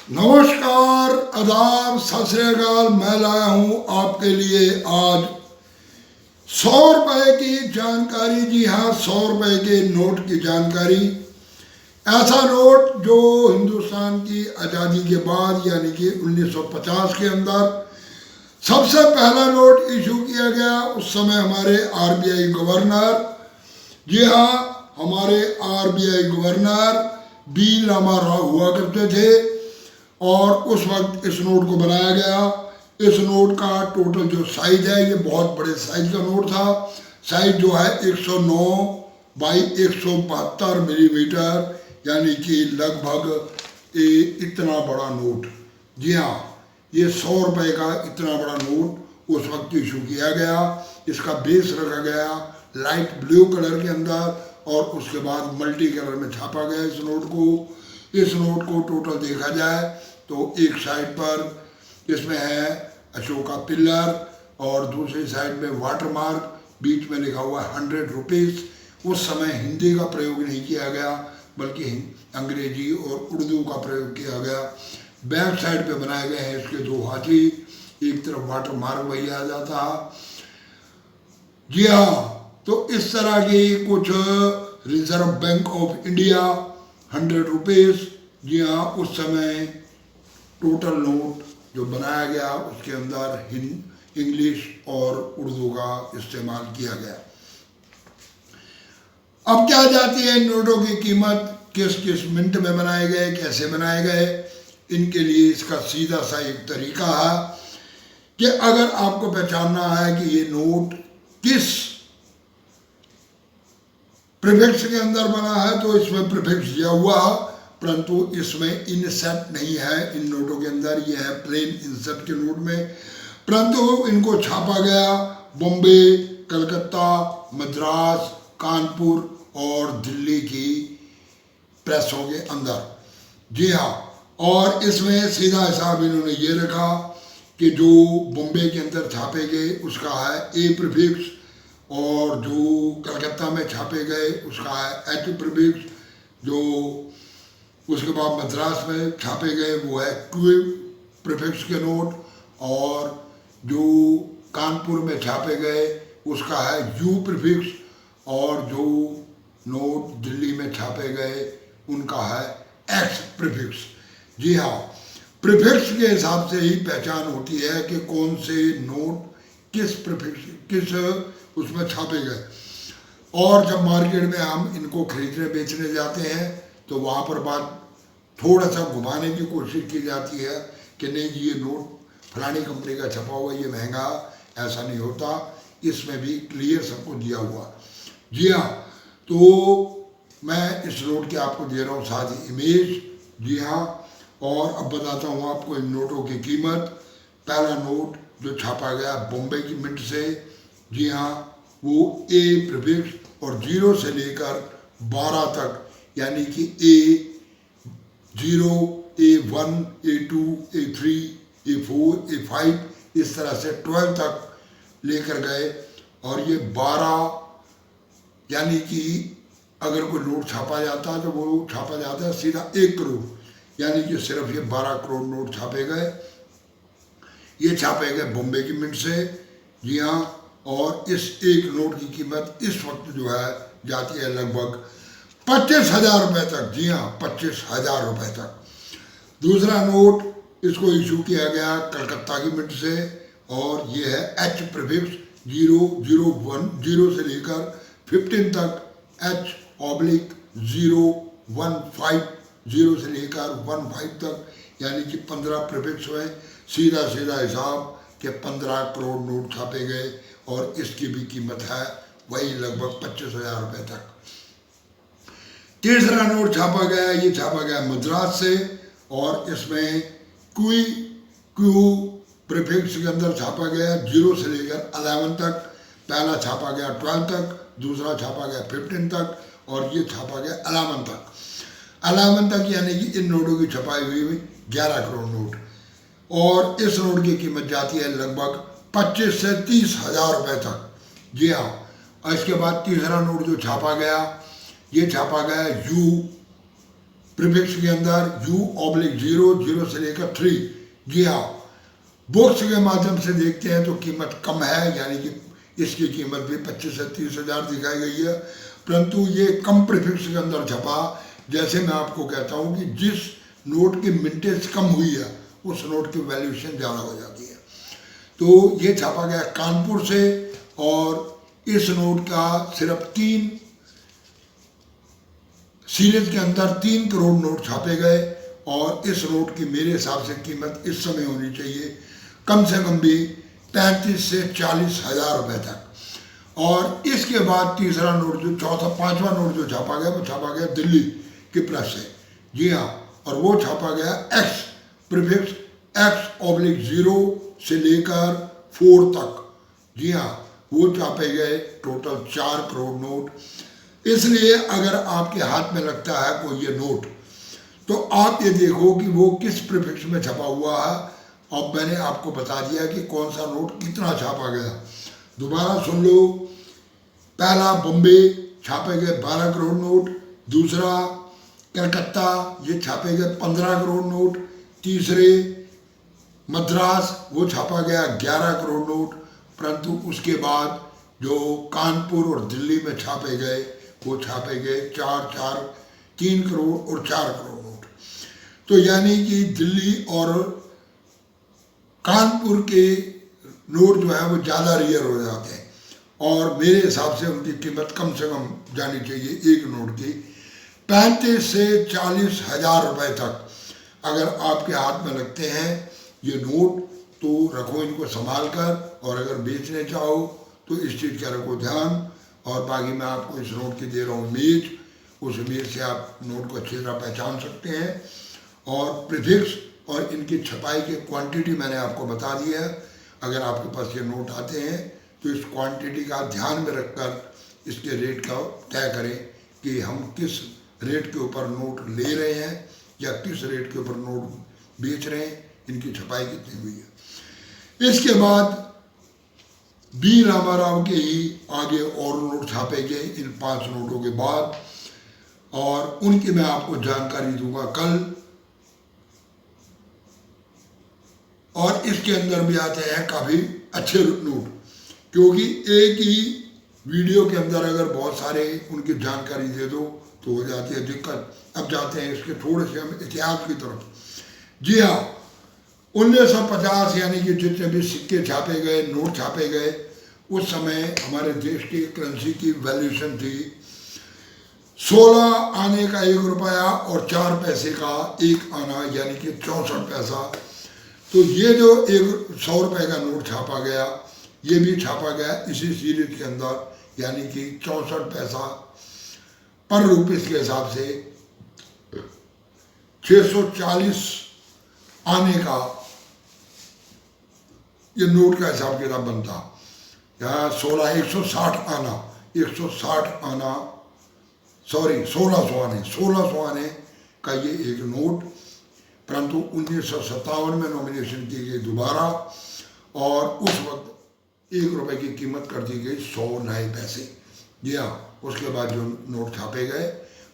नमस्कार, आदाब, सत श्री अकाल। मैं लाया हूँ आपके लिए आज 100 रुपए की जानकारी। जी हाँ, 100 रुपए के नोट की जानकारी। ऐसा नोट जो हिंदुस्तान की आज़ादी के बाद यानी कि 1950 के अंदर सबसे पहला नोट इशू किया गया। उस समय हमारे आरबीआई गवर्नर, जी हाँ, हमारे आरबीआई गवर्नर बी रामाराव हुआ करते थे और उस वक्त इस नोट को बनाया गया। इस नोट का टोटल जो साइज है, ये बहुत बड़े साइज का नोट था। साइज जो है 109 बाई 172 मिलीमीटर, यानी कि लगभग इतना बड़ा नोट। जी हाँ, ये 100 रुपए का इतना बड़ा नोट उस वक्त इशू किया गया। इसका बेस रखा गया लाइट ब्लू कलर के अंदर और उसके बाद मल्टी कलर में छापा गया इस नोट को। इस नोट को टोटल देखा जाए तो एक साइड पर इसमें है अशोका पिल्लर और दूसरी साइड में वाटर मार्क, बीच में लिखा हुआ 100 रुपीज़। उस समय हिंदी का प्रयोग नहीं किया गया बल्कि अंग्रेजी और उर्दू का प्रयोग किया गया। बैक साइड पे बनाए गए हैं इसके दो हाथी, एक तरफ वाटर मार्क वही आ जाता। जी हाँ, तो इस तरह की कुछ reserve bank of India 100 rupees. जी हाँ, उस समय टोटल नोट जो बनाया गया उसके अंदर इंग्लिश और उर्दू का इस्तेमाल किया गया। अब क्या जाती है नोटों की कीमत, किस किस मिनट में बनाए गए, कैसे बनाए गए। इनके लिए इसका सीधा सा एक तरीका है कि अगर आपको पहचानना है कि ये नोट किस प्रीफिक्स के अंदर बना है तो इसमें प्रीफिक्स दिया हुआ है, परंतु इसमें इनसेट नहीं है। इन नोटों के अंदर ये है प्लेन इंसेट के नोट में, परंतु इनको छापा गया बॉम्बे, कलकत्ता, मद्रास, कानपुर और दिल्ली की प्रेसों के अंदर। जी हाँ, और इसमें सीधा हिसाब इन्होंने ये रखा कि जो बॉम्बे के अंदर छापे गए उसका है ए प्रीफिक्स और जो कलकत्ता में छापे गए उसका है एच प्रीफिक्स, जो उसके बाद मद्रास में छापे गए वो है क्यू प्रीफिक्स के नोट, और जो कानपुर में छापे गए उसका है यू प्रीफिक्स, और जो नोट दिल्ली में छापे गए उनका है एक्स प्रीफिक्स। जी हाँ, प्रीफिक्स के हिसाब से ही पहचान होती है कि कौन से नोट किस प्रीफिक्स किस उसमें छापे गए। और जब मार्केट में हम इनको खरीदने बेचने जाते हैं तो वहाँ पर बात थोड़ा सा घुमाने की कोशिश की जाती है कि नहीं जी ये नोट फलानी कंपनी का छपा हुआ, ये महंगा। ऐसा नहीं होता, इसमें भी क्लियर सबको दिया हुआ। जी हाँ, तो मैं इस नोट के आपको दे रहा हूँ साथ ही इमेज। जी हाँ, और अब बताता हूँ आपको इन नोटों की कीमत। पहला नोट जो छापा गया बॉम्बे की मिंट से, जी हाँ, वो ए प्रीफिक्स और 0 से लेकर 12 तक, यानी कि A0, A1, A2, A3, A4, A5, इस तरह से 12 तक लेकर गए। और ये 12 यानी कि अगर कोई नोट छापा जाता है तो वो छापा जाता है सीधा 1 करोड़, यानी कि सिर्फ ये 12 करोड़ नोट छापे गए। ये छापे गए बॉम्बे की मिंट से। जी हाँ, और इस एक नोट की कीमत इस वक्त जो है जाती है लगभग 25,000 रुपये तक। जी हाँ, 25,000 रुपये तक। दूसरा नोट इसको इशू किया गया कलकत्ता की मिंट से और ये है एच प्रीफिक्स 001 से लेकर 15 तक, H/015 0 से लेकर 15 तक, यानी कि 15 प्रीफिक्स में सीधा सीधा हिसाब के 15 करोड़ नोट छापे गए और इसकी भी कीमत है वही लगभग 25,000 रुपये तक। तीसरा नोट छापा गया, ये छापा गया मद्रास से और इसमें क्यू प्रीफिक्स के अंदर छापा गया 0 से लेकर 11 तक। पहला छापा गया 12 तक, दूसरा छापा गया 15 तक और ये छापा गया 11 तक। 11 तक यानी कि इन नोटों की छपाई हुई 11 करोड़ नोट, और इस नोट की कीमत जाती है लगभग 25 से 30,000 रुपये तक। जी हाँ, और इसके बाद तीसरा नोट जो छापा गया, ये छापा गया यू प्रीफिक्स के अंदर U/0, 0 से लेकर 3। जी हाँ, बुक्स के माध्यम से देखते हैं तो कीमत कम है, यानी कि इसकी कीमत भी 25 से 30 हज़ार दिखाई गई है, परंतु ये कम प्रीफिक्स के अंदर छपा। जैसे मैं आपको कहता हूँ कि जिस नोट की मिंटेज कम हुई है उस नोट की वैल्यूएशन ज़्यादा हो जाती है। तो ये छापा गया कानपुर से, और इस नोट का सिर्फ 3 सीरीज के अंदर 3 करोड़ नोट छापे गए, और इस नोट की मेरे हिसाब से कीमत इस समय होनी चाहिए कम से कम भी 35 से 40 हज़ार रुपये तक। और इसके बाद तीसरा नोट जो पांचवा नोट जो छापा गया वो छापा गया दिल्ली की प्रेस से। जी हाँ, और वो छापा गया X प्रीफिक्स X/0 से लेकर 4 तक। जी हाँ, वो छापे गए टोटल 4 करोड़ नोट। इसलिए अगर आपके हाथ में लगता है कोई ये नोट, तो आप ये देखो कि वो किस प्रीफिक्स में छपा हुआ है। अब मैंने आपको बता दिया कि कौन सा नोट कितना छापा गया। दोबारा सुन लो, पहला बॉम्बे छापे गए 12 करोड़ नोट, दूसरा कलकत्ता ये छापे गए 15 करोड़ नोट, तीसरे मद्रास वो छापा गया 11 करोड़ नोट, परंतु उसके बाद जो कानपुर और दिल्ली में छापे गए वो छापे गए 3 करोड़ और 4 करोड़ नोट। तो यानी कि दिल्ली और कानपुर के नोट जो है वो ज़्यादा रेयर हो जाते हैं, और मेरे हिसाब से उनकी कीमत कम से कम जानी चाहिए एक नोट की 35 से 40 हज़ार रुपये तक। अगर आपके हाथ में लगते हैं ये नोट तो रखो इनको संभाल कर, और अगर बेचने चाहो तो इस चीज़ का रखो ध्यान। और बाकी मैं आपको इस नोट की दे रहा हूँ इमेज, उस इमेज से आप नोट को अच्छी तरह पहचान सकते हैं। और प्रीफिक्स और इनकी छपाई की क्वांटिटी मैंने आपको बता दी है। अगर आपके पास ये नोट आते हैं तो इस क्वांटिटी का ध्यान में रखकर इसके रेट का तय करें कि हम किस रेट के ऊपर नोट ले रहे हैं या किस रेट के ऊपर नोट बेच रहे हैं, इनकी छपाई कितनी हुई है। इसके बाद बी रामाराव के ही आगे और नोट छापे गए इन 5 नोटों के बाद, और उनकी मैं आपको जानकारी दूंगा कल। और इसके अंदर भी आते हैं काफ़ी अच्छे नोट, क्योंकि एक ही वीडियो के अंदर अगर बहुत सारे उनकी जानकारी दे दो तो हो जाती है दिक्कत। अब जाते हैं इसके थोड़े से हम इतिहास की तरफ। जी हाँ, 1950 यानी कि जितने भी सिक्के छापे गए, नोट छापे गए, उस समय हमारे देश की करेंसी की वैल्यूएशन थी 16 आने का 1 रुपया और 4 पैसे का 1 आना, यानी कि 64 पैसा। तो ये जो 100 रुपये का नोट छापा गया, ये भी छापा गया इसी सीरीज के अंदर, यानी कि 64 पैसा पर रुपीस के हिसाब से 640 आने का ये नोट का हिसाब किताब बनता। यहाँ 160 आना, 160 आना, सॉरी 1600 आने का ये एक नोट, परंतु 1957 में नॉमिनेशन की गई दोबारा, और उस वक्त 1 रुपये की कीमत कर दी गई 100 नए पैसे। जी हाँ, उसके बाद जो नोट छापे गए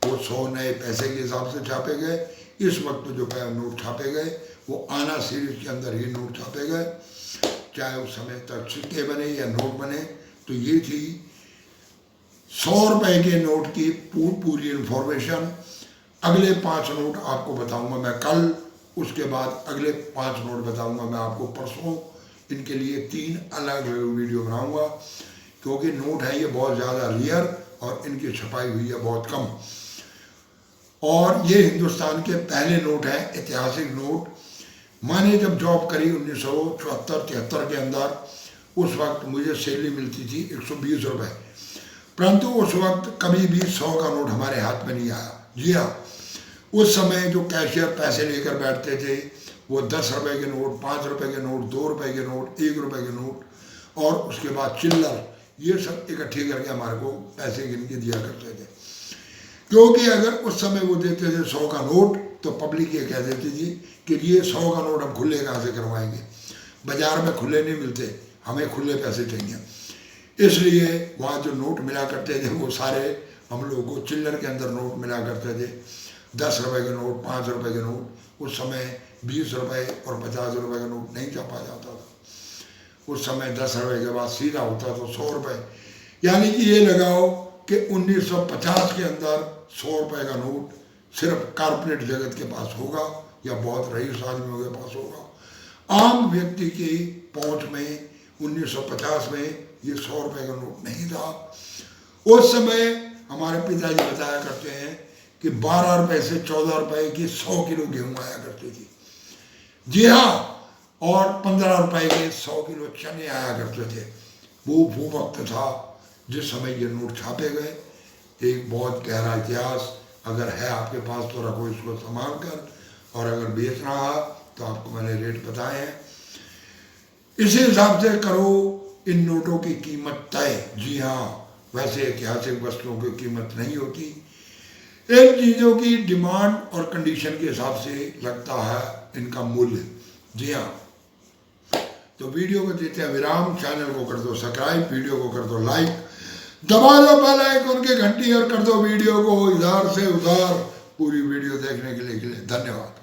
वो 100 नए पैसे के हिसाब से छापे गए। इस वक्त जो नोट छापे गए वो आना सीरीज के अंदर ही नोट छापे गए, चाहे उस समय तक सिक्के बने या नोट बने। तो ये थी 100 रुपये के नोट की पूरी इन्फॉर्मेशन। अगले 5 नोट आपको बताऊंगा मैं कल, उसके बाद अगले 5 नोट बताऊंगा मैं आपको परसों। इनके लिए 3 अलग अलग वीडियो बनाऊंगा, क्योंकि नोट है ये बहुत ज़्यादा रेयर और इनकी छपाई हुई है बहुत कम। और ये हिंदुस्तान के पहले नोट हैं, ऐतिहासिक नोट। मैंने जब जॉब करी 1974-73 के अंदर, उस वक्त मुझे सैलरी मिलती थी 120 रुपये, परंतु उस वक्त कभी भी 100 का नोट हमारे हाथ में नहीं आया। जी हाँ, उस समय जो कैशियर पैसे लेकर बैठते थे वो 10 रुपये के नोट, 5 रुपये के नोट, 2 रुपये के नोट, 1 रुपये के नोट और उसके बाद चिल्लर, ये सब इकट्ठे करके हमारे को पैसे गिन के दिया करते थे। क्योंकि अगर उस समय वो देते थे 100 का नोट तो पब्लिक ये कह देती थी कि ये 100 का नोट हम खुले कहाँ से करवाएंगे, बाजार में खुले नहीं मिलते, हमें खुले पैसे चाहिए। इसलिए वहाँ जो नोट मिला करते थे वो सारे हम लोगों को चिल्लर के अंदर नोट मिला करते थे। 10 रुपए के नोट, 5 रुपए के नोट, उस समय 20 रुपए और 50 रुपए का नोट नहीं छापा जाता था। उस समय 10 रुपए के बाद सीधा होता तो 100 रुपए। यानी कि ये लगाओ कि 1950 के अंदर 100 रुपए का नोट सिर्फ कारपोरेट जगत के पास होगा या बहुत रईस आदमियों के पास होगा। आम व्यक्ति की पहुंच में 1950 में ये 100 रुपए का नोट नहीं था। उस समय हमारे पिताजी बताया करते हैं कि 12 रुपए से 14 रुपए की 100 किलो गेहूं आया करती थी। जी हाँ, और 15 रुपए के 100 किलो चने आया करते थे। वो वक्त था जिस समय ये नोट छापे गए। एक बहुत गहरा इतिहास, अगर है आपके पास तो रखो इसको संभाल कर, और अगर बेच रहा तो आपको मैंने रेट बताए हैं, इसी हिसाब से करो इन नोटों की कीमत तय। जी हाँ, वैसे ऐतिहासिक वस्तुओं की कीमत नहीं होती, इन चीज़ों की डिमांड और कंडीशन के हिसाब से लगता है इनका मूल्य। जी हाँ, तो वीडियो को देते हैं विराम, चैनल को कर दो सब्सक्राइब, वीडियो को कर दो लाइक, दबा दो बेल आइकन की घंटी और कर दो वीडियो को इधर से उधर पूरी वीडियो देखने के लिए धन्यवाद।